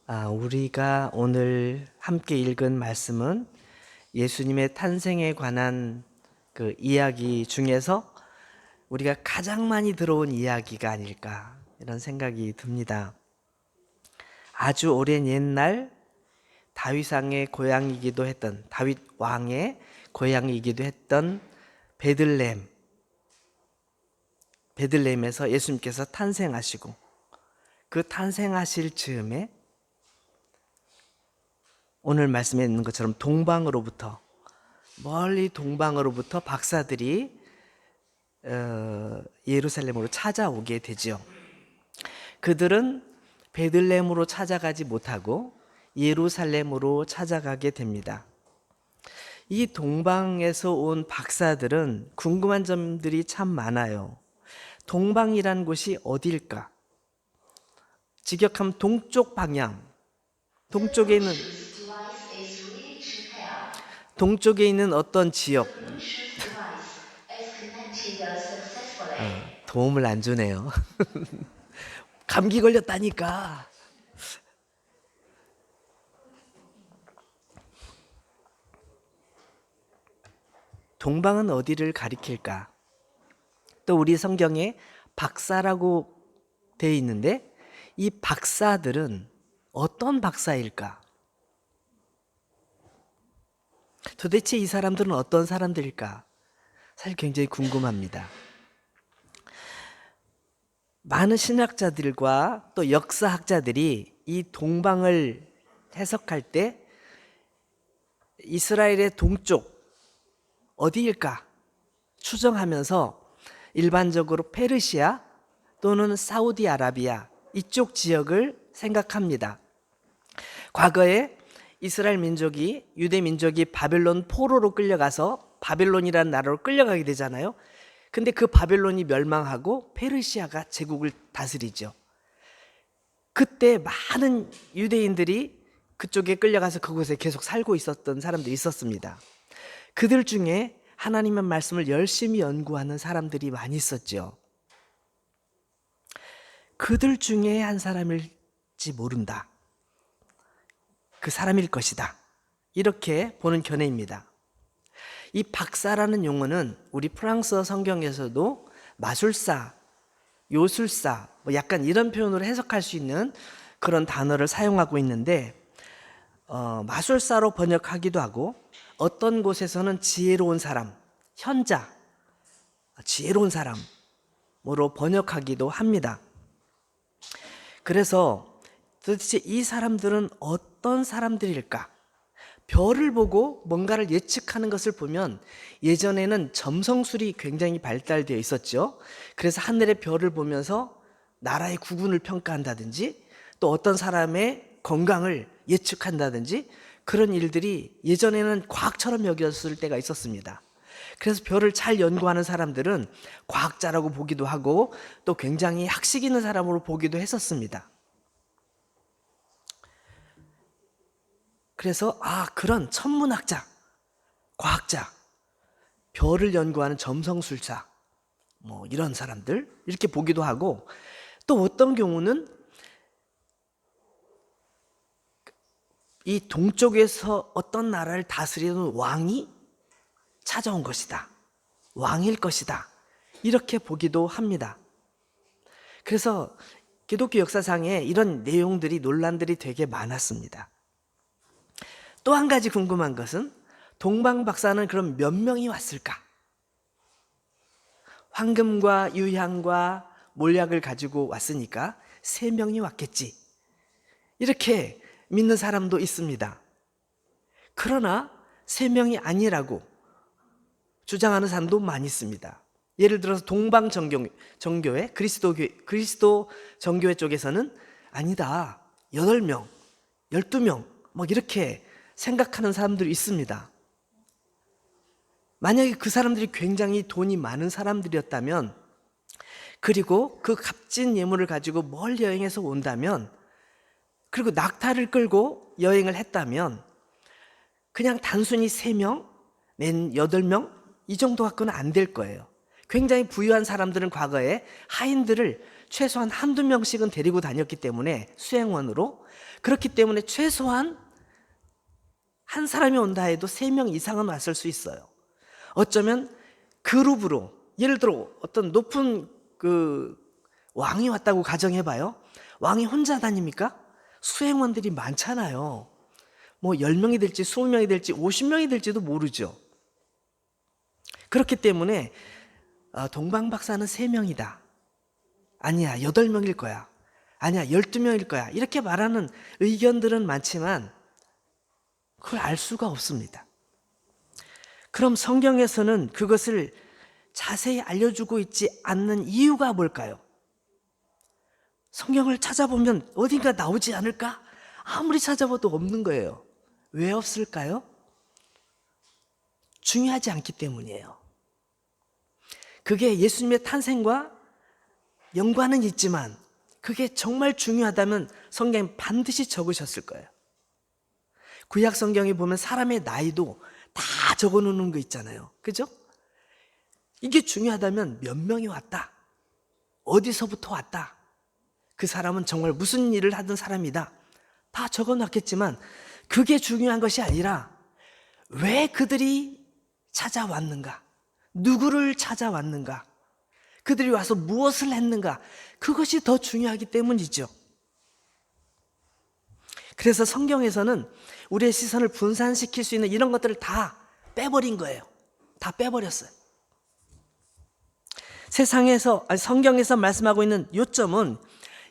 우리가 오늘 함께 읽은 말씀은 예수님의 탄생에 관한 그 이야기 중에서 우리가 가장 많이 들어온 이야기가 아닐까 이런 생각이 듭니다. 아주 오랜 옛날 다윗 왕의 고향이기도 했던 다윗 왕의 고향이기도 했던 베들레헴에서 예수님께서 탄생하시고 그 탄생하실 즈음에 오늘 말씀에 있는 것처럼 멀리 동방으로부터 박사들이 예루살렘으로 찾아오게 되죠. 그들은 베들레헴으로 찾아가지 못하고 예루살렘으로 찾아가게 됩니다. 이 동방에서 온 박사들은 궁금한 점들이 참 많아요. 동방이란 곳이 어디일까? 직역하면 동쪽 방향, 동쪽에 있는 어떤 지역, 도움을 안 주네요. 감기 걸렸다니까. 동방은 어디를 가리킬까? 또 우리 성경에 박사라고 되어 있는데 이 박사들은 어떤 박사일까? 도대체 이 사람들은 어떤 사람들일까? 사실 굉장히 궁금합니다. 많은 신학자들과 또 역사학자들이 이 동방을 해석할 때 이스라엘의 동쪽 어디일까 추정하면서 일반적으로 페르시아 또는 사우디아라비아 이쪽 지역을 생각합니다. 과거에 이스라엘 민족이 유대 민족이 바벨론 포로로 끌려가서 바벨론이라는 나라로 끌려가게 되잖아요. 근데 그 바벨론이 멸망하고 페르시아가 제국을 다스리죠. 그때 많은 유대인들이 그쪽에 끌려가서 그곳에 계속 살고 있었던 사람들이 있었습니다. 그들 중에 하나님의 말씀을 열심히 연구하는 사람들이 많이 있었죠. 그들 중에 한 사람일지 모른다. 그 사람일 것이다. 이렇게 보는 견해입니다. 이 박사라는 용어는 우리 프랑스어 성경에서도 마술사, 요술사, 약간 이런 표현으로 해석할 수 있는 그런 단어를 사용하고 있는데 마술사로 번역하기도 하고 어떤 곳에서는 지혜로운 사람, 현자, 지혜로운 사람으로 번역하기도 합니다. 그래서 도대체 이 사람들은 어떤 사람들일까? 별을 보고 뭔가를 예측하는 것을 보면 예전에는 점성술이 굉장히 발달되어 있었죠. 그래서 하늘의 별을 보면서 나라의 국운을 평가한다든지 또 어떤 사람의 건강을 예측한다든지 그런 일들이 예전에는 과학처럼 여겼을 때가 있었습니다. 그래서 별을 잘 연구하는 사람들은 과학자라고 보기도 하고 또 굉장히 학식 있는 사람으로 보기도 했었습니다. 그래서 그런 천문학자, 과학자, 별을 연구하는 점성술사 이런 사람들 이렇게 보기도 하고 또 어떤 경우는 이 동쪽에서 어떤 나라를 다스리는 왕이 찾아온 것이다. 왕일 것이다. 이렇게 보기도 합니다. 그래서 기독교 역사상에 이런 내용들이 논란들이 되게 많았습니다. 또 한 가지 궁금한 것은 동방 박사는 그럼 몇 명이 왔을까? 황금과 유향과 몰약을 가지고 왔으니까 3명이 왔겠지. 이렇게 믿는 사람도 있습니다. 그러나 3명이 아니라고 주장하는 사람도 많이 있습니다. 예를 들어서 동방 정교회, 그리스도 정교회 쪽에서는 아니다. 8명, 12명 이렇게 생각하는 사람들이 있습니다. 만약에 그 사람들이 굉장히 돈이 많은 사람들이었다면 그리고 그 값진 예물을 가지고 멀리 여행해서 온다면 그리고 낙타를 끌고 여행을 했다면 그냥 단순히 3명, 낸 8명 이 정도 갖고는 안 될 거예요. 굉장히 부유한 사람들은 과거에 하인들을 최소한 한두 명씩은 데리고 다녔기 때문에 수행원으로, 그렇기 때문에 최소한 한 사람이 온다 해도 3명 이상은 왔을 수 있어요. 어쩌면 그룹으로, 예를 들어 어떤 높은 왕이 왔다고 가정해봐요. 왕이 혼자 다닙니까? 수행원들이 많잖아요. 뭐 10명이 될지 20명이 될지 50명이 될지도 모르죠. 그렇기 때문에 동방박사는 3명이다. 아니야, 8명일 거야. 아니야, 12명일 거야. 이렇게 말하는 의견들은 많지만 그걸 알 수가 없습니다. 그럼 성경에서는 그것을 자세히 알려주고 있지 않는 이유가 뭘까요? 성경을 찾아보면 어딘가 나오지 않을까? 아무리 찾아봐도 없는 거예요. 왜 없을까요? 중요하지 않기 때문이에요. 그게 예수님의 탄생과 연관은 있지만 그게 정말 중요하다면 성경에 반드시 적으셨을 거예요. 구약 성경에 보면 사람의 나이도 다 적어놓는 거 있잖아요. 그죠? 이게 중요하다면 몇 명이 왔다, 어디서부터 왔다, 그 사람은 정말 무슨 일을 하던 사람이다, 다 적어놨겠지만 그게 중요한 것이 아니라 왜 그들이 찾아왔는가, 누구를 찾아왔는가, 그들이 와서 무엇을 했는가, 그것이 더 중요하기 때문이죠. 그래서 성경에서는 우리의 시선을 분산시킬 수 있는 이런 것들을 다 빼버린 거예요. 다 빼버렸어요. 성경에서 말씀하고 있는 요점은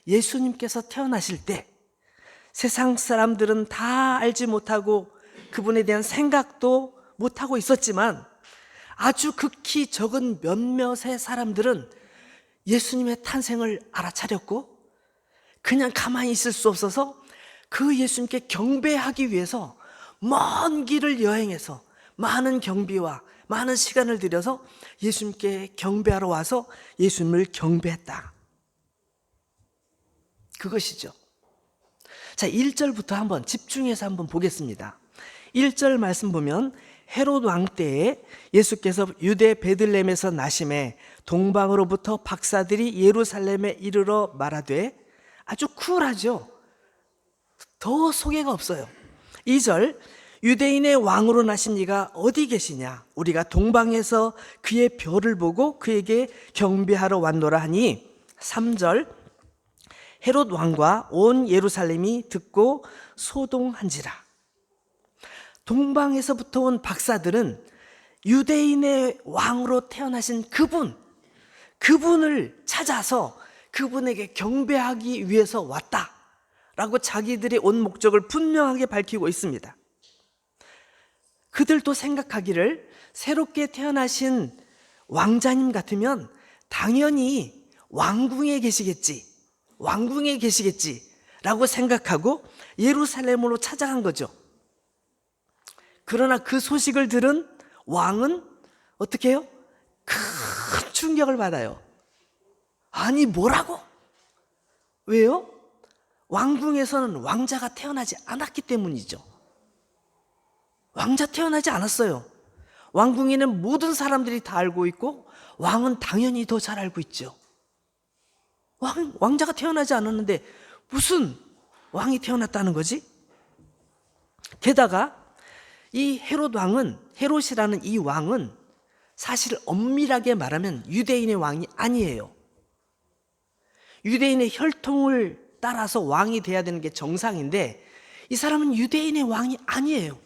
예수님께서 태어나실 때 세상 사람들은 다 알지 못하고 그분에 대한 생각도 못하고 있었지만 아주 극히 적은 몇몇의 사람들은 예수님의 탄생을 알아차렸고 그냥 가만히 있을 수 없어서 그 예수님께 경배하기 위해서 먼 길을 여행해서 많은 경비와 많은 시간을 들여서 예수님께 경배하러 와서 예수님을 경배했다. 그것이죠. 자, 1절부터 한번 집중해서 한번 보겠습니다. 1절 말씀 보면 헤롯 왕 때에 예수께서 유대 베들레헴에서 나심에 동방으로부터 박사들이 예루살렘에 이르러 말하되, 아주 쿨하죠. 더 소개가 없어요. 2절 유대인의 왕으로 나신 이가 어디 계시냐, 우리가 동방에서 그의 별을 보고 그에게 경배하러 왔노라 하니, 3절 헤롯 왕과 온 예루살렘이 듣고 소동한지라. 동방에서부터 온 박사들은 유대인의 왕으로 태어나신 그분을 찾아서 그분에게 경배하기 위해서 왔다라고 자기들의 온 목적을 분명하게 밝히고 있습니다. 그들도 생각하기를 새롭게 태어나신 왕자님 같으면 당연히 왕궁에 계시겠지라고 생각하고 예루살렘으로 찾아간 거죠. 그러나 그 소식을 들은 왕은 어떻게 해요? 큰 충격을 받아요. 아니, 뭐라고? 왜요? 왕궁에서는 왕자가 태어나지 않았기 때문이죠. 왕자 태어나지 않았어요. 왕궁에는 모든 사람들이 다 알고 있고 왕은 당연히 더 잘 알고 있죠. 왕자가 태어나지 않았는데 무슨 왕이 태어났다는 거지? 게다가 이 헤롯이라는 이 왕은 사실 엄밀하게 말하면 유대인의 왕이 아니에요. 유대인의 혈통을 따라서 왕이 돼야 되는 게 정상인데 이 사람은 유대인의 왕이 아니에요.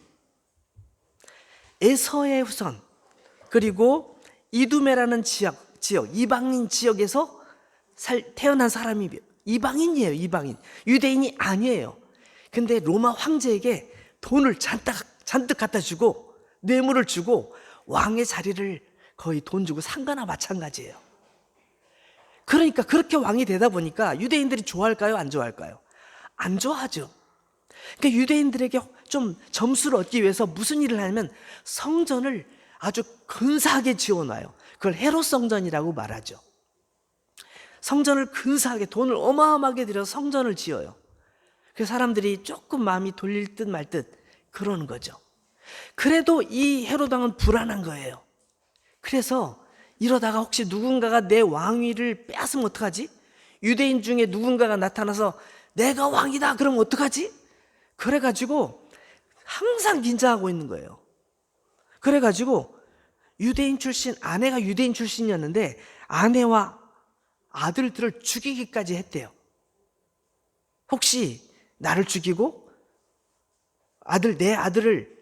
에서의 후손, 그리고 이두메라는 지역, 이방인 지역에서 태어난 사람이 이방인이에요. 이방인, 유대인이 아니에요. 근데 로마 황제에게 돈을 잔뜩 갖다 주고 뇌물을 주고 왕의 자리를 거의 돈 주고 산 거나 마찬가지예요. 그러니까 그렇게 왕이 되다 보니까 유대인들이 좋아할까요? 안 좋아할까요? 안 좋아하죠. 그러니까 유대인들에게 좀 점수를 얻기 위해서 무슨 일을 하냐면 성전을 아주 근사하게 지어놔요. 그걸 헤롯 성전이라고 말하죠. 성전을 근사하게, 돈을 어마어마하게 들여서 성전을 지어요. 그래서 사람들이 조금 마음이 돌릴 듯 말 듯 그러는 거죠. 그래도 이 헤롯 왕은 불안한 거예요. 그래서 이러다가 혹시 누군가가 내 왕위를 빼앗으면 어떡하지? 유대인 중에 누군가가 나타나서 내가 왕이다 그러면 어떡하지? 그래가지고 항상 긴장하고 있는 거예요. 그래가지고 유대인 출신, 아내가 유대인 출신이었는데 아내와 아들들을 죽이기까지 했대요. 혹시 나를 죽이고 내 아들을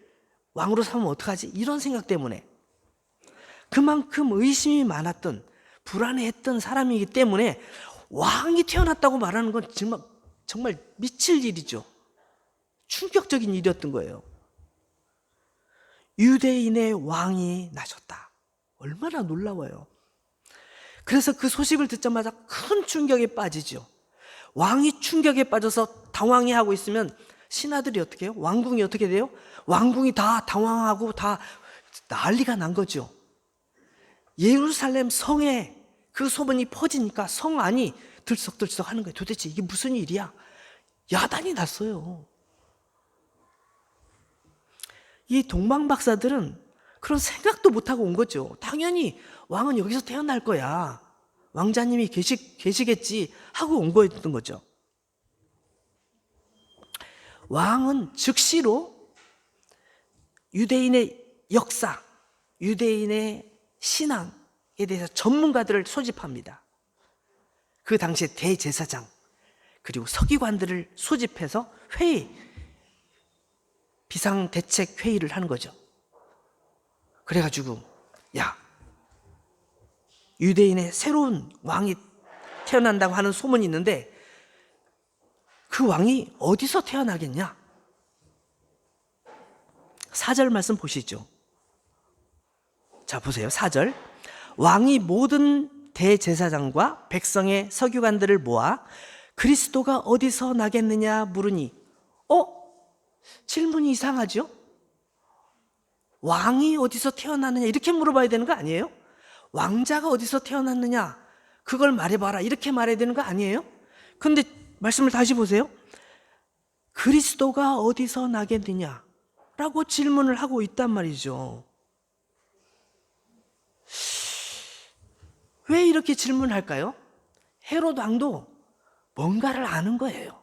왕으로 삼으면 어떡하지? 이런 생각 때문에. 그만큼 의심이 많았던, 불안해했던 사람이기 때문에 왕이 태어났다고 말하는 건 정말 미칠 일이죠. 충격적인 일이었던 거예요. 유대인의 왕이 나셨다. 얼마나 놀라워요. 그래서 그 소식을 듣자마자 큰 충격에 빠지죠. 왕이 충격에 빠져서 당황해하고 있으면 신하들이 어떻게 해요? 왕궁이 어떻게 돼요? 왕궁이 다 당황하고 다 난리가 난 거죠. 예루살렘 성에 그 소문이 퍼지니까 성 안이 들썩들썩 하는 거예요. 도대체 이게 무슨 일이야? 야단이 났어요. 이 동방박사들은 그런 생각도 못하고 온 거죠. 당연히 왕은 여기서 태어날 거야. 왕자님이 계시겠지 하고 온 거였던 거죠. 왕은 즉시로 유대인의 역사, 유대인의 신앙에 대해서 전문가들을 소집합니다. 그 당시에 대제사장 그리고 서기관들을 소집해서 비상대책회의를 하는 거죠. 그래가지고 야, 유대인의 새로운 왕이 태어난다고 하는 소문이 있는데 그 왕이 어디서 태어나겠냐? 4절 말씀 보시죠. 자, 보세요. 4절. 왕이 모든 대제사장과 백성의 서기관들을 모아 그리스도가 어디서 나겠느냐 물으니 질문이 이상하죠? 왕이 어디서 태어났느냐 이렇게 물어봐야 되는 거 아니에요? 왕자가 어디서 태어났느냐 그걸 말해봐라 이렇게 말해야 되는 거 아니에요? 근데 말씀을 다시 보세요. 그리스도가 어디서 나겠느냐 라고 질문을 하고 있단 말이죠. 왜 이렇게 질문할까요? 헤롯 왕도 뭔가를 아는 거예요.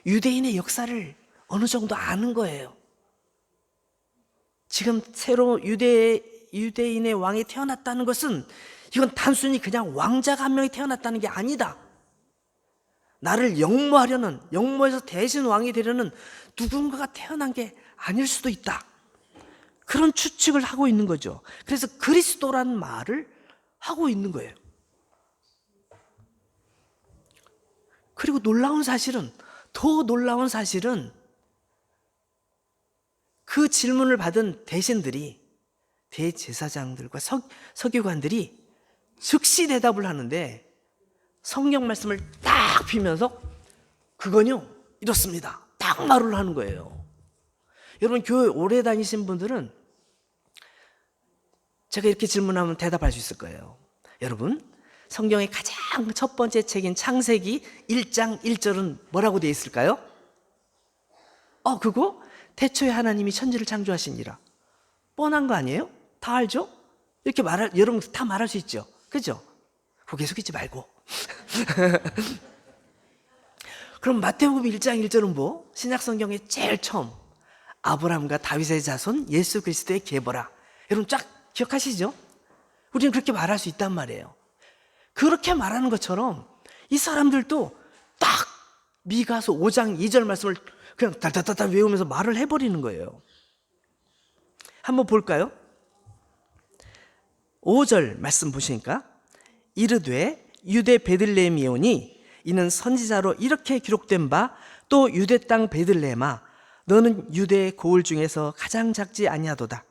유대인의 역사를 어느 정도 아는 거예요. 지금 새로 유대인의 왕이 태어났다는 것은 이건 단순히 그냥 왕자가 한 명이 태어났다는 게 아니다. 나를 영모해서 대신 왕이 되려는 누군가가 태어난 게 아닐 수도 있다. 그런 추측을 하고 있는 거죠. 그래서 그리스도란 말을 하고 있는 거예요. 그리고 더 놀라운 사실은 그 질문을 받은 대신들이 대제사장들과 서기관들이 즉시 대답을 하는데 성경 말씀을 딱 피면서 그건요 이렇습니다. 딱 말을 하는 거예요. 여러분 교회 오래 다니신 분들은 제가 이렇게 질문하면 대답할 수 있을 거예요. 여러분 성경의 가장 첫 번째 책인 창세기 1장 1절은 뭐라고 되어 있을까요? 그거? 태초에 하나님이 천지를 창조하시니라. 뻔한 거 아니에요? 다 알죠? 이렇게 여러분 다 말할 수 있죠? 그죠? 고개 숙이지 말고. 그럼 마태복음 1장 1절은 뭐? 신약 성경의 제일 처음 아브라함과 다윗의 자손 예수 그리스도의 계보라. 여러분 쫙 기억하시죠? 우리는 그렇게 말할 수 있단 말이에요. 그렇게 말하는 것처럼 이 사람들도 딱 미가서 5장 2절 말씀을 그냥 달달달달 외우면서 말을 해버리는 거예요. 한번 볼까요? 5절 말씀 보시니까 이르되 유대 베들레헴이오니 이는 선지자로 이렇게 기록된 바 또 유대 땅 베들레헴아 너는 유대의 고을 중에서 가장 작지 아니하도다.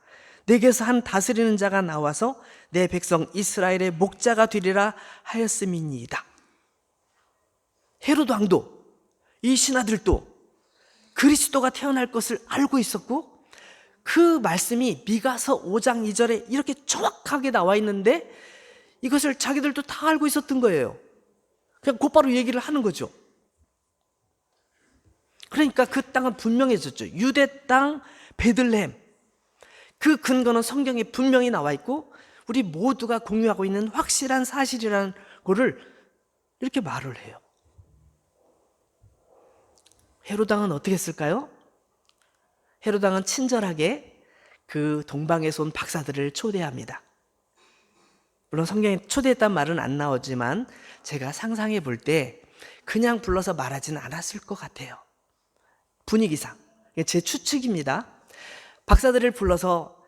내게서 한 다스리는 자가 나와서 내 백성 이스라엘의 목자가 되리라 하였음이니이다. 헤롯 왕도 이 신하들도 그리스도가 태어날 것을 알고 있었고 그 말씀이 미가서 5장 2절에 이렇게 정확하게 나와 있는데 이것을 자기들도 다 알고 있었던 거예요. 그냥 곧바로 얘기를 하는 거죠. 그러니까 그 땅은 분명해졌죠. 유대 땅 베들레헴. 그 근거는 성경에 분명히 나와 있고 우리 모두가 공유하고 있는 확실한 사실이라는 거를 이렇게 말을 해요. 헤롯 왕은 어떻게 했을까요? 헤롯 왕은 친절하게 그 동방에서 온 박사들을 초대합니다. 물론 성경에 초대했단 말은 안 나오지만 제가 상상해 볼 때 그냥 불러서 말하지는 않았을 것 같아요. 분위기상. 제 추측입니다. 박사들을 불러서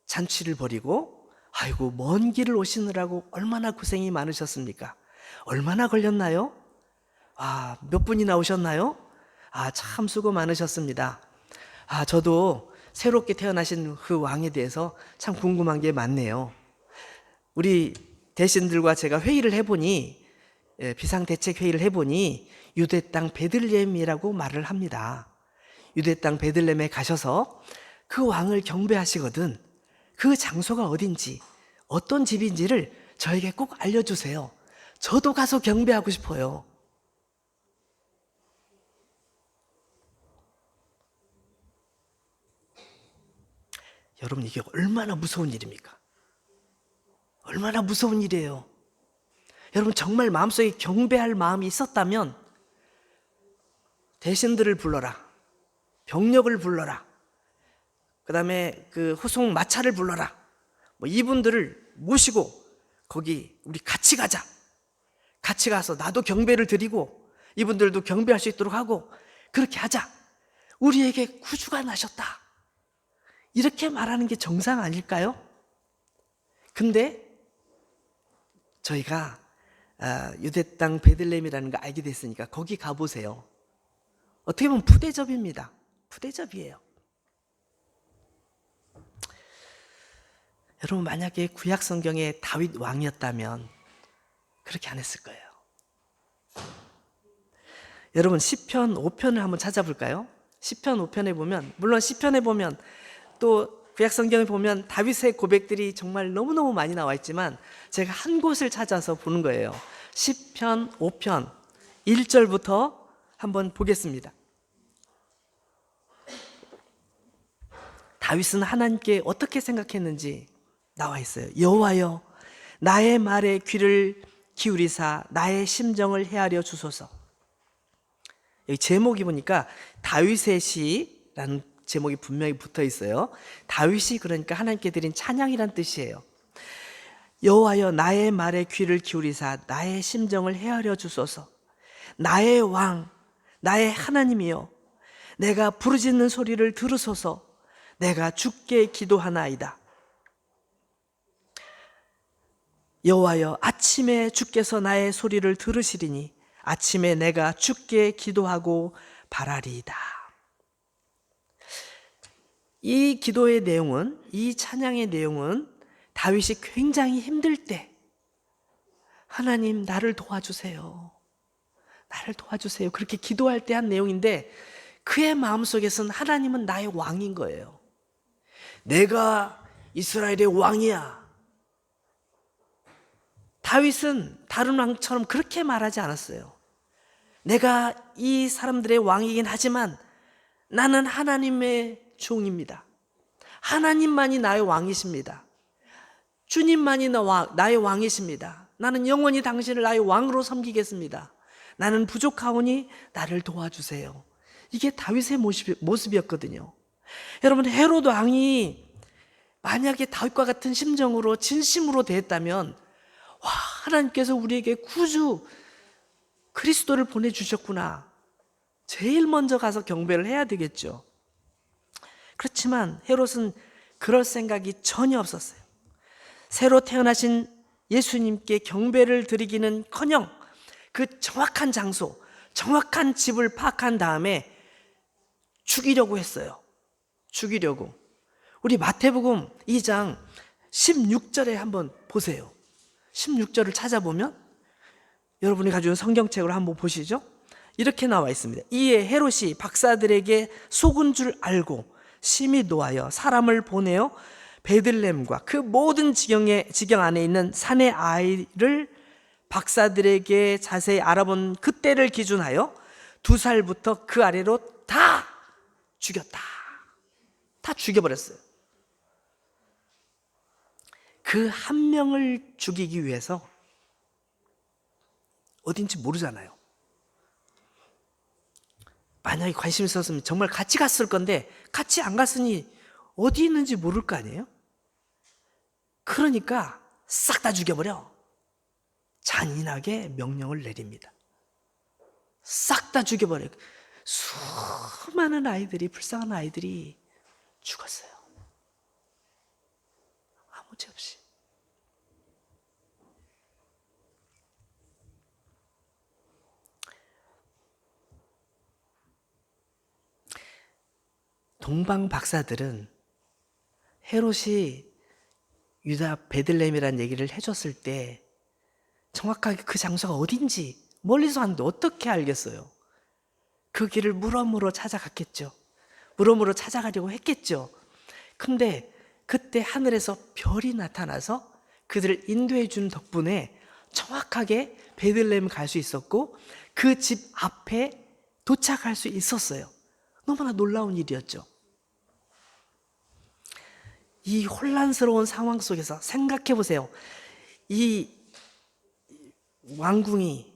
잔치를 벌이고, 아이고 먼 길을 오시느라고 얼마나 고생이 많으셨습니까? 얼마나 걸렸나요? 몇 분이나 오셨나요? 참 수고 많으셨습니다. 저도 새롭게 태어나신 그 왕에 대해서 참 궁금한 게 많네요. 우리 대신들과 제가 회의를 해보니, 비상대책회의를 해보니 유대 땅 베들레헴이라고 말을 합니다. 유대 땅 베들레헴에 가셔서 그 왕을 경배하시거든 그 장소가 어딘지, 어떤 집인지를 저에게 꼭 알려주세요. 저도 가서 경배하고 싶어요. 여러분, 이게 얼마나 무서운 일입니까? 얼마나 무서운 일이에요. 여러분, 정말 마음속에 경배할 마음이 있었다면 대신들을 불러라, 병력을 불러라, 그 다음에 그 후속 마차를 불러라, 이분들을 모시고 거기 우리 같이 가자. 같이 가서 나도 경배를 드리고 이분들도 경배할 수 있도록 하고 그렇게 하자. 우리에게 구주가 나셨다. 이렇게 말하는 게 정상 아닐까요? 근데 저희가 유대 땅 베들레헴이라는 거 알게 됐으니까 거기 가보세요. 어떻게 보면 푸대접입니다. 푸대접이에요. 여러분, 만약에 구약 성경에 다윗 왕이었다면 그렇게 안 했을 거예요. 여러분, 시편 5편을 한번 찾아볼까요? 시편 5편에 보면, 물론 시편에 보면 또 구약 성경에 보면 다윗의 고백들이 정말 너무너무 많이 나와 있지만 제가 한 곳을 찾아서 보는 거예요. 시편 5편 1절부터 한번 보겠습니다. 다윗은 하나님께 어떻게 생각했는지 나와 있어요. 여호와여, 나의 말에 귀를 기울이사 나의 심정을 헤아려 주소서. 여기 제목이 보니까 다윗의 시라는 제목이 분명히 붙어 있어요. 다윗이 그러니까 하나님께 드린 찬양이란 뜻이에요. 여호와여, 나의 말에 귀를 기울이사 나의 심정을 헤아려 주소서. 나의 왕, 나의 하나님이여, 내가 부르짖는 소리를 들으소서. 내가 주께 기도하나이다. 여호와여, 아침에 주께서 나의 소리를 들으시리니 아침에 내가 주께 기도하고 바라리이다. 이 기도의 내용은, 이 찬양의 내용은 다윗이 굉장히 힘들 때 하나님 나를 도와주세요, 나를 도와주세요 그렇게 기도할 때 한 내용인데, 그의 마음속에서는 하나님은 나의 왕인 거예요. 내가 이스라엘의 왕이야. 다윗은 다른 왕처럼 그렇게 말하지 않았어요. 내가 이 사람들의 왕이긴 하지만 나는 하나님의 종입니다. 하나님만이 나의 왕이십니다. 주님만이 나의 왕이십니다. 나는 영원히 당신을 나의 왕으로 섬기겠습니다. 나는 부족하오니 나를 도와주세요. 이게 다윗의 모습이었거든요. 여러분, 헤롯 왕이 만약에 다윗과 같은 심정으로 진심으로 대했다면, 와, 하나님께서 우리에게 구주 그리스도를 보내주셨구나, 제일 먼저 가서 경배를 해야 되겠죠. 그렇지만 헤롯은 그럴 생각이 전혀 없었어요. 새로 태어나신 예수님께 경배를 드리기는커녕 그 정확한 장소, 정확한 집을 파악한 다음에 죽이려고 했어요. 죽이려고. 우리 마태복음 2장 16절에 한번 보세요. 16절을 찾아보면, 여러분이 가지고 있는 성경책으로 한번 보시죠. 이렇게 나와 있습니다. 이에 헤롯이 박사들에게 속은 줄 알고 심히 노하여 사람을 보내어 베들레헴과 그 모든 지경 안에 있는 산의 아이를 박사들에게 자세히 알아본 그때를 기준하여 2살부터 그 아래로 다 죽였다. 다 죽여버렸어요. 그 한 명을 죽이기 위해서 어딘지 모르잖아요. 만약에 관심 있었으면 정말 같이 갔을 건데 같이 안 갔으니 어디 있는지 모를 거 아니에요? 그러니까 싹 다 죽여버려. 잔인하게 명령을 내립니다. 싹 다 죽여버려요. 수많은 아이들이, 불쌍한 아이들이 죽었어요. 아무 죄 없이. 동방 박사들은 헤롯이 유다 베들레헴이라는 얘기를 해줬을 때 정확하게 그 장소가 어딘지 멀리서 왔는데 어떻게 알겠어요? 그 길을 물어물어 찾아갔겠죠. 물어물어 찾아가려고 했겠죠. 근데 그때 하늘에서 별이 나타나서 그들을 인도해 준 덕분에 정확하게 베들레헴 갈 수 있었고 그 집 앞에 도착할 수 있었어요. 너무나 놀라운 일이었죠. 이 혼란스러운 상황 속에서 생각해 보세요. 이 왕궁이,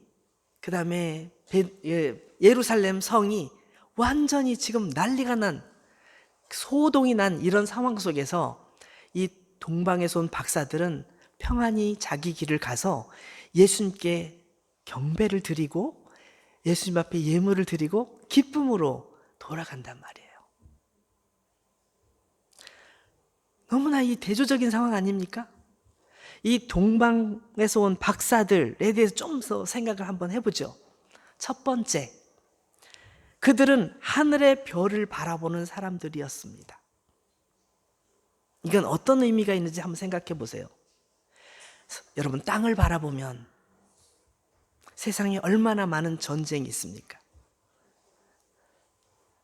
그 다음에 예루살렘 성이 완전히 지금 난리가 난, 소동이 난 이런 상황 속에서 이 동방에서 온 박사들은 평안히 자기 길을 가서 예수님께 경배를 드리고 예수님 앞에 예물을 드리고 기쁨으로 돌아간단 말이에요. 너무나 이 대조적인 상황 아닙니까? 이 동방에서 온 박사들에 대해서 좀 더 생각을 한번 해보죠. 첫 번째, 그들은 하늘의 별을 바라보는 사람들이었습니다. 이건 어떤 의미가 있는지 한번 생각해 보세요. 여러분, 땅을 바라보면 세상에 얼마나 많은 전쟁이 있습니까?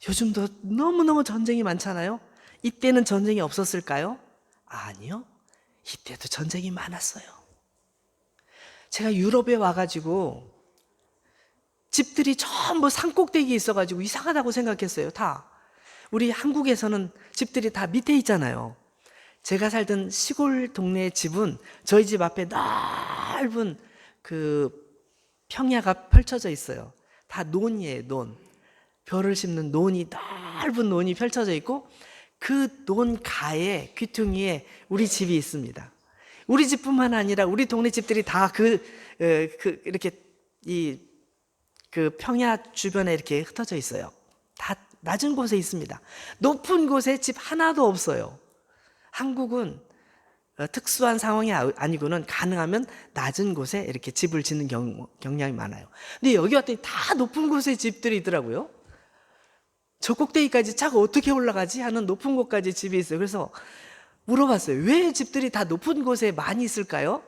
요즘도 너무너무 전쟁이 많잖아요. 이때는 전쟁이 없었을까요? 아니요. 이때도 전쟁이 많았어요. 제가 유럽에 와가지고 집들이 전부 산꼭대기에 있어가지고 이상하다고 생각했어요. 다. 우리 한국에서는 집들이 다 밑에 있잖아요. 제가 살던 시골 동네 집은 저희 집 앞에 넓은 그 평야가 펼쳐져 있어요. 다 논이에요, 논. 벼를 심는 논이, 넓은 논이 펼쳐져 있고 그 논 가에, 귀퉁이에 우리 집이 있습니다. 우리 집뿐만 아니라 우리 동네 집들이 다 이렇게 그 평야 주변에 이렇게 흩어져 있어요. 다 낮은 곳에 있습니다. 높은 곳에 집 하나도 없어요. 한국은 특수한 상황이 아니고는 가능하면 낮은 곳에 이렇게 집을 짓는 경향이 많아요. 근데 여기 왔더니 다 높은 곳에 집들이 있더라고요. 저 꼭대기까지 차가 어떻게 올라가지 하는 높은 곳까지 집이 있어요. 그래서 물어봤어요. 왜 집들이 다 높은 곳에 많이 있을까요?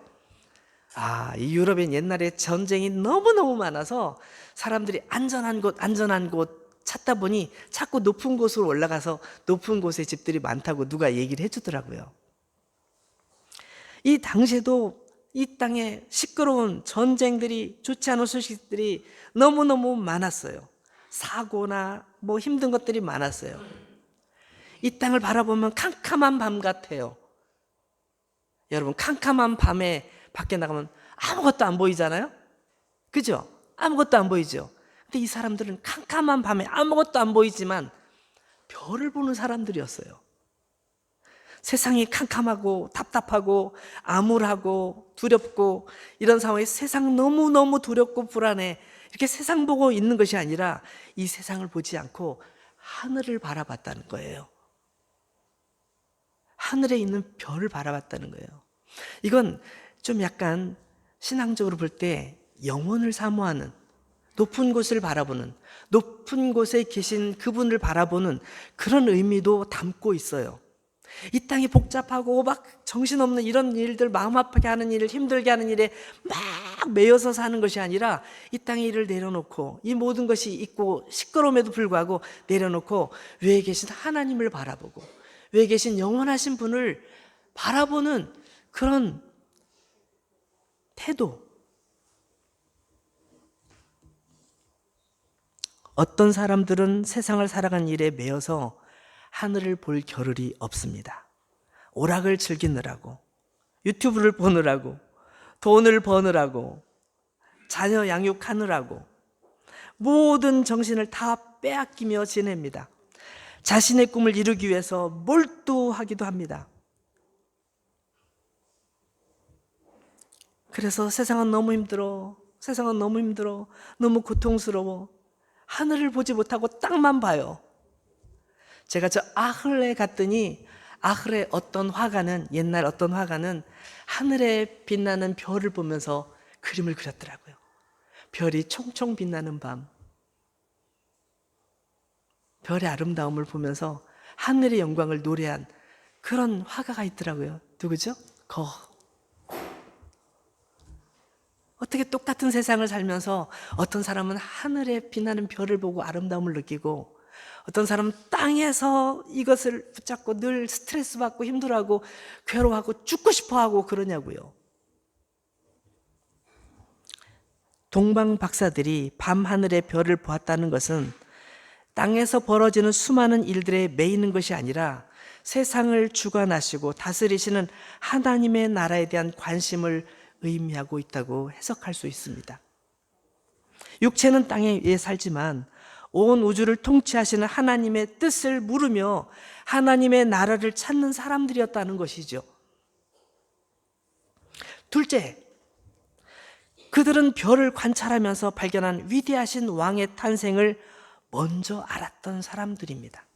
이 유럽엔 옛날에 전쟁이 너무너무 많아서 사람들이 안전한 곳 찾다 보니 자꾸 높은 곳으로 올라가서 높은 곳에 집들이 많다고 누가 얘기를 해주더라고요. 이 당시에도 이 땅에 시끄러운 전쟁들이, 좋지 않은 소식들이 너무너무 많았어요. 사고나 뭐 힘든 것들이 많았어요. 이 땅을 바라보면 캄캄한 밤 같아요. 여러분, 캄캄한 밤에 밖에 나가면 아무것도 안 보이잖아요? 그죠? 아무것도 안 보이죠? 근데 이 사람들은 캄캄한 밤에 아무것도 안 보이지만 별을 보는 사람들이었어요. 세상이 캄캄하고 답답하고 암울하고 두렵고 이런 상황에 세상 너무너무 두렵고 불안해. 이렇게 세상 보고 있는 것이 아니라 이 세상을 보지 않고 하늘을 바라봤다는 거예요. 하늘에 있는 별을 바라봤다는 거예요. 이건 좀 약간 신앙적으로 볼 때 영혼을 사모하는, 높은 곳을 바라보는, 높은 곳에 계신 그분을 바라보는 그런 의미도 담고 있어요. 이 땅이 복잡하고 막 정신없는 이런 일들, 마음 아프게 하는 일, 힘들게 하는 일에 막 매여서 사는 것이 아니라 이 땅의 일을 내려놓고 이 모든 것이 있고 시끄러움에도 불구하고 내려놓고 위에 계신 하나님을 바라보고 위에 계신 영원하신 분을 바라보는 그런 태도. 어떤 사람들은 세상을 살아가는 일에 매여서 하늘을 볼 겨를이 없습니다. 오락을 즐기느라고, 유튜브를 보느라고, 돈을 버느라고, 자녀 양육하느라고 모든 정신을 다 빼앗기며 지냅니다. 자신의 꿈을 이루기 위해서 몰두하기도 합니다. 그래서 세상은 너무 힘들어. 세상은 너무 힘들어. 너무 고통스러워. 하늘을 보지 못하고 땅만 봐요. 제가 저 아흐레 갔더니 아흐레 옛날 어떤 화가는 하늘에 빛나는 별을 보면서 그림을 그렸더라고요. 별이 총총 빛나는 밤. 별의 아름다움을 보면서 하늘의 영광을 노래한 그런 화가가 있더라고요. 누구죠? 거. 어떻게 똑같은 세상을 살면서 어떤 사람은 하늘에 빛나는 별을 보고 아름다움을 느끼고 어떤 사람은 땅에서 이것을 붙잡고 늘 스트레스 받고 힘들어하고 괴로워하고 죽고 싶어하고 그러냐고요. 동방 박사들이 밤하늘의 별을 보았다는 것은 땅에서 벌어지는 수많은 일들에 매이는 것이 아니라 세상을 주관하시고 다스리시는 하나님의 나라에 대한 관심을 의미하고 있다고 해석할 수 있습니다. 육체는 땅에 위에 살지만 온 우주를 통치하시는 하나님의 뜻을 물으며 하나님의 나라를 찾는 사람들이었다는 것이죠. 둘째, 그들은 별을 관찰하면서 발견한 위대하신 왕의 탄생을 먼저 알았던 사람들입니다.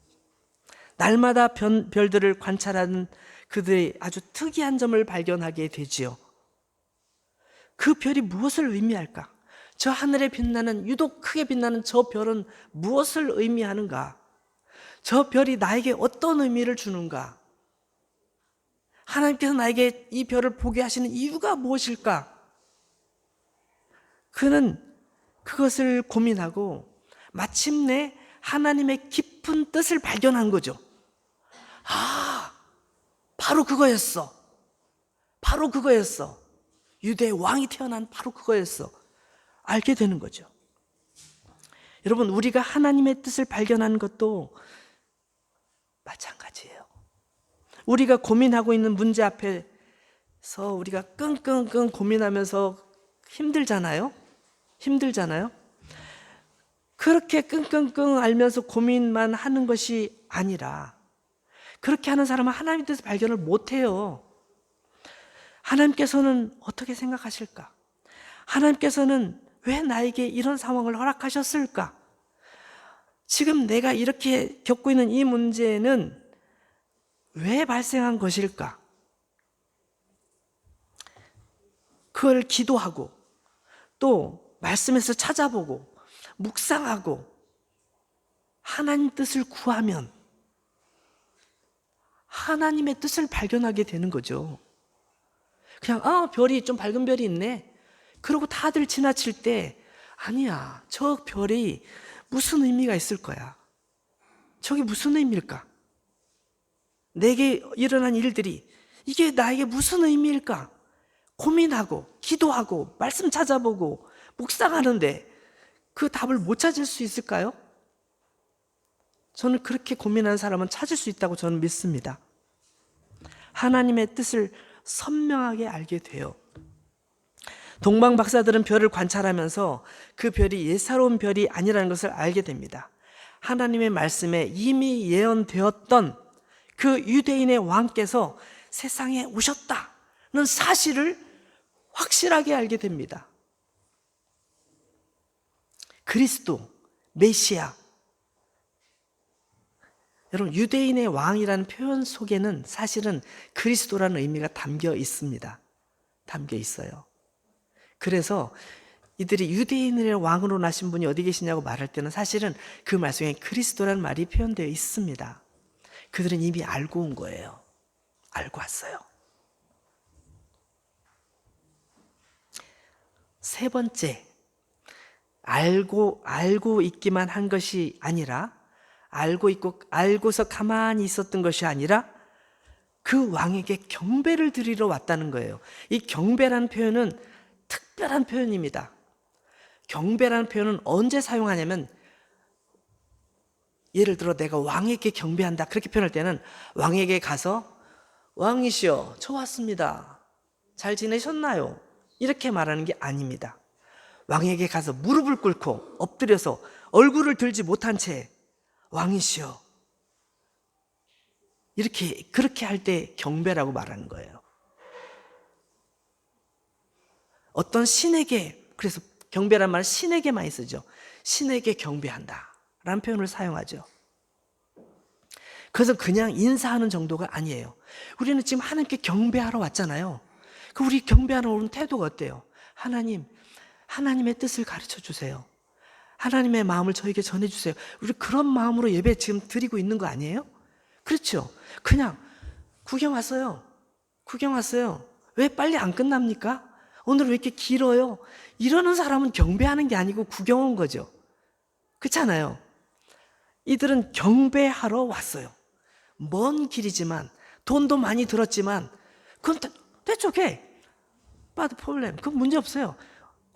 날마다 별들을 관찰하는 그들의 아주 특이한 점을 발견하게 되지요. 그 별이 무엇을 의미할까? 저 하늘에 빛나는, 유독 크게 빛나는 저 별은 무엇을 의미하는가? 저 별이 나에게 어떤 의미를 주는가? 하나님께서 나에게 이 별을 보게 하시는 이유가 무엇일까? 그는 그것을 고민하고 마침내 하나님의 깊은 뜻을 발견한 거죠. 아, 바로 그거였어. 바로 그거였어. 유대의 왕이 태어난 바로 그거였어. 알게 되는 거죠. 여러분, 우리가 하나님의 뜻을 발견하는 것도 마찬가지예요. 우리가 고민하고 있는 문제 앞에서 우리가 끙끙끙 고민하면서 힘들잖아요. 그렇게 끙끙끙 앓면서 고민만 하는 것이 아니라 그렇게 하는 사람은 하나님의 뜻을 발견을 못해요. 하나님께서는 어떻게 생각하실까? 하나님께서는 왜 나에게 이런 상황을 허락하셨을까? 지금 내가 이렇게 겪고 있는 이 문제는 왜 발생한 것일까? 그걸 기도하고 또 말씀에서 찾아보고 묵상하고 하나님 뜻을 구하면 하나님의 뜻을 발견하게 되는 거죠. 그냥 별이 좀 밝은 별이 있네. 그러고 다들 지나칠 때 아니야, 저 별이 무슨 의미가 있을 거야. 저게 무슨 의미일까? 내게 일어난 일들이 이게 나에게 무슨 의미일까? 고민하고 기도하고 말씀 찾아보고 묵상하는데 그 답을 못 찾을 수 있을까요? 저는 그렇게 고민하는 사람은 찾을 수 있다고 저는 믿습니다. 하나님의 뜻을 선명하게 알게 돼요. 동방 박사들은 별을 관찰하면서 그 별이 예사로운 별이 아니라는 것을 알게 됩니다. 하나님의 말씀에 이미 예언되었던 그 유대인의 왕께서 세상에 오셨다는 사실을 확실하게 알게 됩니다. 그리스도, 메시아. 여러분, 유대인의 왕이라는 표현 속에는 사실은 그리스도라는 의미가 담겨 있습니다. 담겨 있어요. 그래서 이들이 유대인의 왕으로 나신 분이 어디 계시냐고 말할 때는 사실은 그 말씀에 그리스도라는 말이 표현되어 있습니다. 그들은 이미 알고 온 거예요. 알고 왔어요. 세 번째, 알고 있기만 한 것이 아니라 알고서 가만히 있었던 것이 아니라 그 왕에게 경배를 드리러 왔다는 거예요. 이 경배라는 표현은 특별한 표현입니다. 경배라는 표현은 언제 사용하냐면 예를 들어 내가 왕에게 경배한다 그렇게 표현할 때는 왕에게 가서 왕이시여 저 왔습니다. 잘 지내셨나요? 이렇게 말하는 게 아닙니다. 왕에게 가서 무릎을 꿇고 엎드려서 얼굴을 들지 못한 채 왕이시여, 그렇게 할 때 경배라고 말하는 거예요. 어떤 신에게, 그래서 경배란 말은 신에게 많이 쓰죠. 신에게 경배한다 라는 표현을 사용하죠. 그래서 그냥 인사하는 정도가 아니에요. 우리는 지금 하나님께 경배하러 왔잖아요. 그 우리 경배하러 오는 태도가 어때요? 하나님, 하나님의 뜻을 가르쳐 주세요. 하나님의 마음을 저에게 전해주세요. 우리 그런 마음으로 예배 지금 드리고 있는 거 아니에요? 그렇죠? 그냥 구경 왔어요. 구경 왔어요. 왜 빨리 안 끝납니까? 오늘 왜 이렇게 길어요? 이러는 사람은 경배하는 게 아니고 구경 온 거죠. 그렇잖아요. 이들은 경배하러 왔어요. 먼 길이지만, 돈도 많이 들었지만, 그건 대쪽에 빠드 폴렘, 그건 문제 없어요.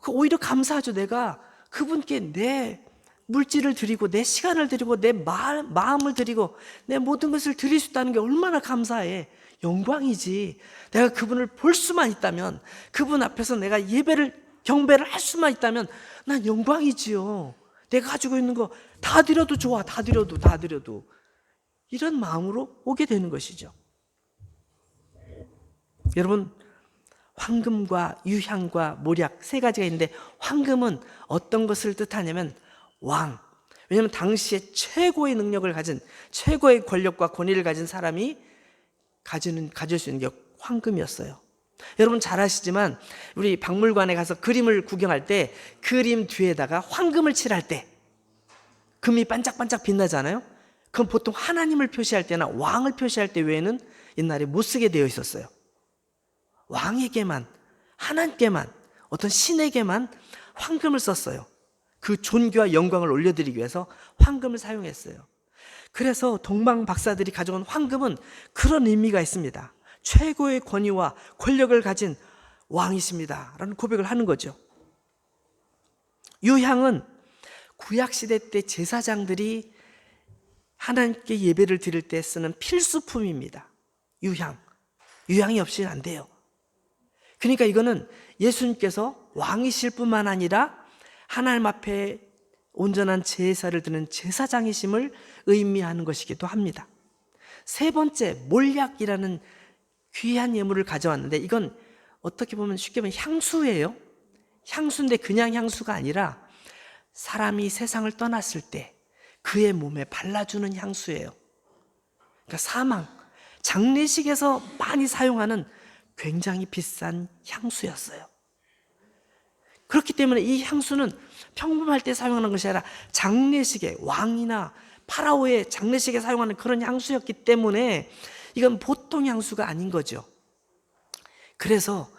오히려 감사하죠. 내가 그분께 내 물질을 드리고 내 시간을 드리고 내 마음을 드리고 내 모든 것을 드릴 수 있다는 게 얼마나 감사해. 영광이지. 내가 그분을 볼 수만 있다면, 그분 앞에서 내가 경배를 할 수만 있다면 난 영광이지요. 내가 가지고 있는 거 다 드려도 좋아. 다 드려도 이런 마음으로 오게 되는 것이죠. 여러분, 황금과 유향과 모략 세 가지가 있는데, 황금은 어떤 것을 뜻하냐면 왕. 왜냐하면 당시에 최고의 능력을 가진, 최고의 권력과 권위를 가진 사람이 가질 수 있는 게 황금이었어요. 여러분 잘 아시지만 우리 박물관에 가서 그림을 구경할 때 그림 뒤에다가 황금을 칠할 때 금이 반짝반짝 빛나잖아요. 그건 보통 하나님을 표시할 때나 왕을 표시할 때 외에는 옛날에 못 쓰게 되어 있었어요. 왕에게만, 하나님께만, 어떤 신에게만 황금을 썼어요. 그 존귀와 영광을 올려드리기 위해서 황금을 사용했어요. 그래서 동방 박사들이 가져온 황금은 그런 의미가 있습니다. 최고의 권위와 권력을 가진 왕이십니다 라는 고백을 하는 거죠. 유향은 구약시대 때 제사장들이 하나님께 예배를 드릴 때 쓰는 필수품입니다. 유향이 없이는 안 돼요. 그러니까 이거는 예수님께서 왕이실 뿐만 아니라 하나님 앞에 온전한 제사를 드리는 제사장이심을 의미하는 것이기도 합니다. 세 번째, 몰약이라는 귀한 예물을 가져왔는데, 이건 어떻게 보면 쉽게 보면 향수예요. 향수인데 그냥 향수가 아니라 사람이 세상을 떠났을 때 그의 몸에 발라주는 향수예요. 그러니까 장례식에서 많이 사용하는 굉장히 비싼 향수였어요. 그렇기 때문에 이 향수는 평범할 때 사용하는 것이 아니라 장례식에, 왕이나 파라오의 장례식에 사용하는 그런 향수였기 때문에 이건 보통 향수가 아닌 거죠. 그래서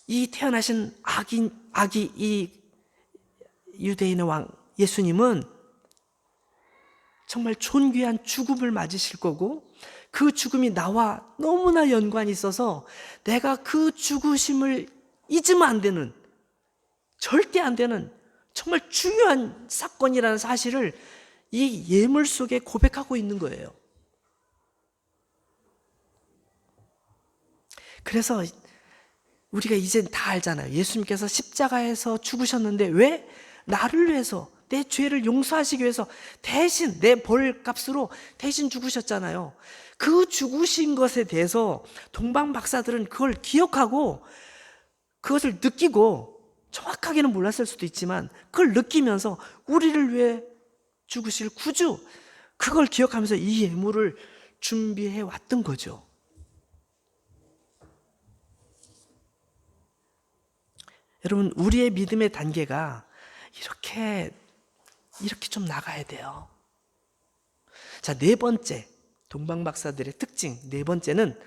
이 태어나신 아기 이 유대인의 왕 예수님은 정말 존귀한 죽음을 맞으실 거고, 그 죽음이 나와 너무나 연관이 있어서 내가 그 죽으심을 잊으면 안 되는, 절대 안 되는 정말 중요한 사건이라는 사실을 이 예물 속에 고백하고 있는 거예요. 그래서 우리가 이젠 다 알잖아요. 예수님께서 십자가에서 죽으셨는데 왜? 나를 위해서, 내 죄를 용서하시기 위해서 대신 내 벌값으로 대신 죽으셨잖아요. 그 죽으신 것에 대해서 동방 박사들은 그걸 기억하고 그것을 느끼고, 정확하게는 몰랐을 수도 있지만 그걸 느끼면서 우리를 위해 죽으실 구주, 그걸 기억하면서 이 예물을 준비해 왔던 거죠. 여러분, 우리의 믿음의 단계가 이렇게 좀 나가야 돼요. 자, 네 번째, 동방 박사들의 특징 네 번째는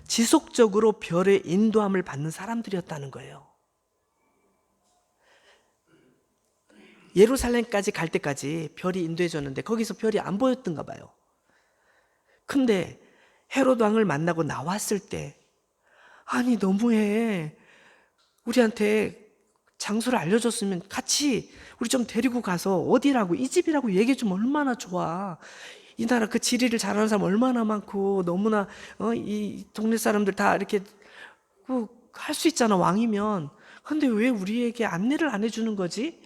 지속적으로 별의 인도함을 받는 사람들이었다는 거예요. 예루살렘까지 갈 때까지 별이 인도해 줬는데 거기서 별이 안 보였던가 봐요. 근데 헤롯 왕을 만나고 나왔을 때, 아니 너무해, 우리한테 장소를 알려줬으면 같이 우리 좀 데리고 가서 어디라고, 이 집이라고 얘기해 주면 얼마나 좋아. 이 나라 그 지리를 잘하는 사람 얼마나 많고, 너무나 이 동네 사람들 다 이렇게 할 수 있잖아, 왕이면. 근데 왜 우리에게 안내를 안 해주는 거지?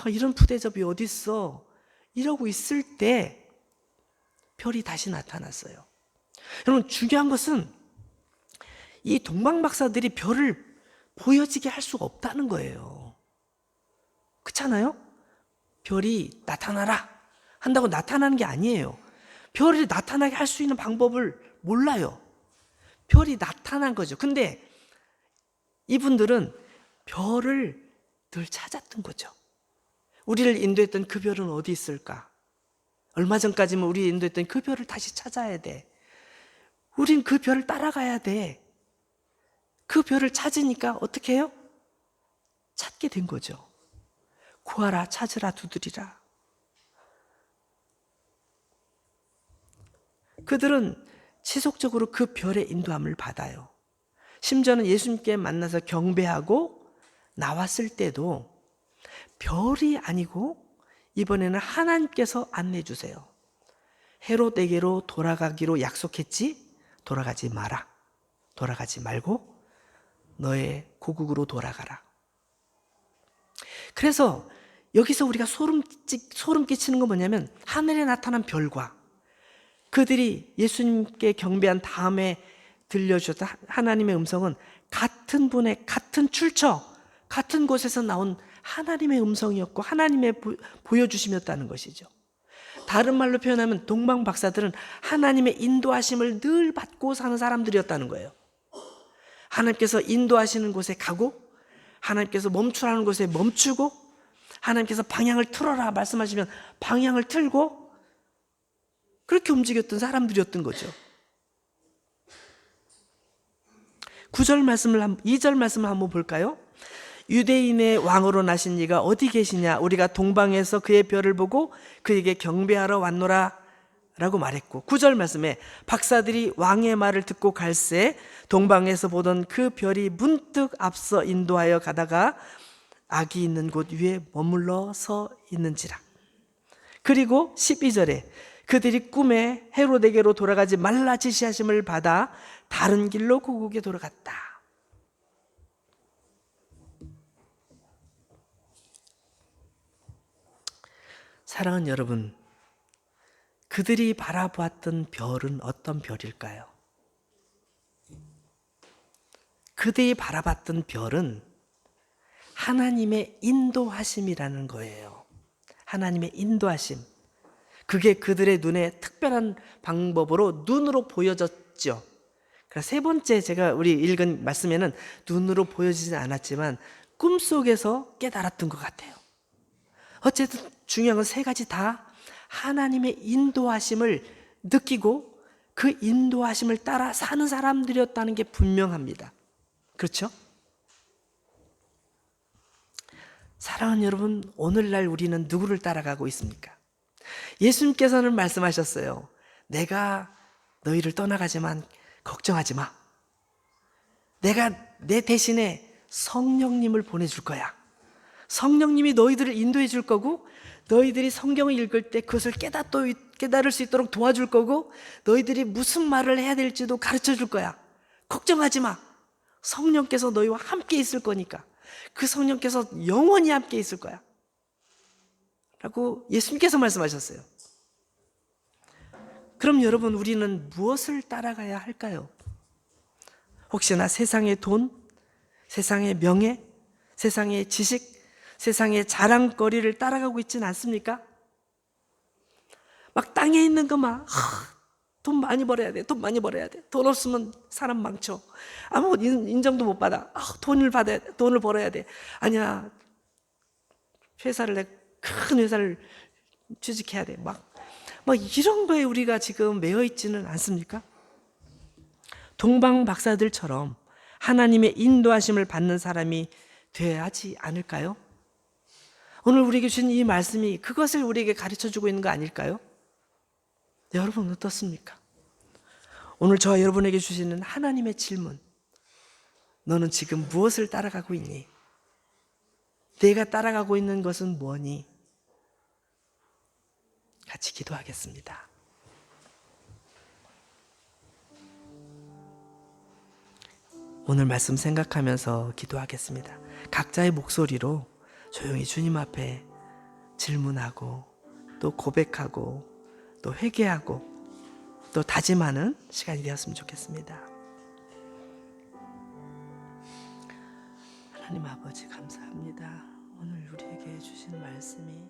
이런 푸대접이 어딨어? 이러고 있을 때 별이 다시 나타났어요. 여러분, 중요한 것은 이 동방박사들이 별을 보여지게 할 수가 없다는 거예요. 그렇잖아요? 별이 나타나라 한다고 나타나는 게 아니에요. 별이 나타나게 할 수 있는 방법을 몰라요. 별이 나타난 거죠. 근데 이분들은 별을 늘 찾았던 거죠. 우리를 인도했던 그 별은 어디 있을까? 얼마 전까지는 우리 인도했던 그 별을 다시 찾아야 돼. 우린 그 별을 따라가야 돼. 그 별을 찾으니까 어떻게 해요? 찾게 된 거죠. 구하라, 찾으라, 두드리라. 그들은 지속적으로 그 별의 인도함을 받아요. 심지어는 예수님께 만나서 경배하고 나왔을 때도 별이 아니고 이번에는 하나님께서 안내해 주세요. 헤롯에게로 돌아가기로 약속했지? 돌아가지 마라. 돌아가지 말고 너의 고국으로 돌아가라. 그래서 여기서 우리가 소름 끼치는 건 뭐냐면 하늘에 나타난 별과 그들이 예수님께 경배한 다음에 들려주셨던 하나님의 음성은 같은 분의 같은 출처, 같은 곳에서 나온 하나님의 음성이었고 하나님의 보여주심이었다는 것이죠. 다른 말로 표현하면 동방 박사들은 하나님의 인도하심을 늘 받고 사는 사람들이었다는 거예요. 하나님께서 인도하시는 곳에 가고 하나님께서 멈추라는 곳에 멈추고 하나님께서 방향을 틀어라 말씀하시면 방향을 틀고 그렇게 움직였던 사람들이었던 거죠. 2절 말씀을 한번 볼까요? 유대인의 왕으로 나신 이가 어디 계시냐? 우리가 동방에서 그의 별을 보고 그에게 경배하러 왔노라 라고 말했고 9절 말씀에 박사들이 왕의 말을 듣고 갈새 동방에서 보던 그 별이 문득 앞서 인도하여 가다가 악이 있는 곳 위에 머물러 서 있는지라. 그리고 12절에 그들이 꿈에 헤롯에게로 돌아가지 말라 지시하심을 받아 다른 길로 고국에 돌아갔다. 사랑하는 여러분, 그들이 바라보았던 별은 어떤 별일까요? 그들이 바라봤던 별은 하나님의 인도하심이라는 거예요. 하나님의 인도하심. 그게 그들의 눈에 특별한 방법으로 눈으로 보여졌죠. 그래서 세 번째 우리 읽은 말씀에는 눈으로 보여지진 않았지만 꿈속에서 깨달았던 것 같아요. 어쨌든 중요한 건 세 가지 다 하나님의 인도하심을 느끼고 그 인도하심을 따라 사는 사람들이었다는 게 분명합니다. 그렇죠? 사랑하는 여러분, 오늘날 우리는 누구를 따라가고 있습니까? 예수님께서는 말씀하셨어요. 내가 너희를 떠나가지만 걱정하지 마. 내가 내 대신에 성령님을 보내줄 거야. 성령님이 너희들을 인도해 줄 거고 너희들이 성경을 읽을 때 그것을 깨달을 수 있도록 도와줄 거고 너희들이 무슨 말을 해야 될지도 가르쳐 줄 거야. 걱정하지 마. 성령께서 너희와 함께 있을 거니까. 그 성령께서 영원히 함께 있을 거야 라고 예수님께서 말씀하셨어요. 그럼 여러분, 우리는 무엇을 따라가야 할까요? 혹시나 세상의 돈, 세상의 명예, 세상의 지식, 세상의 자랑거리를 따라가고 있지는 않습니까? 막 땅에 있는 것만 돈 많이 벌어야 돼. 돈 많이 벌어야 돼. 돈 없으면 사람 망쳐. 아무 인정도 못 받아. 돈을 벌어야 돼. 아니야. 큰 회사를 취직해야 돼. 막 이런 거에 우리가 지금 매여 있지는 않습니까? 동방 박사들처럼 하나님의 인도하심을 받는 사람이 되어야 하지 않을까요? 오늘 우리에게 주신 이 말씀이 그것을 우리에게 가르쳐주고 있는 거 아닐까요? 여러분 어떻습니까? 오늘 저와 여러분에게 주시는 하나님의 질문, 너는 지금 무엇을 따라가고 있니? 내가 따라가고 있는 것은 뭐니? 같이 기도하겠습니다. 오늘 말씀 생각하면서 기도하겠습니다. 각자의 목소리로 조용히 주님 앞에 질문하고 또 고백하고 또 회개하고 또 다짐하는 시간이 되었으면 좋겠습니다. 하나님 아버지 감사합니다. 오늘 우리에게 주신 말씀이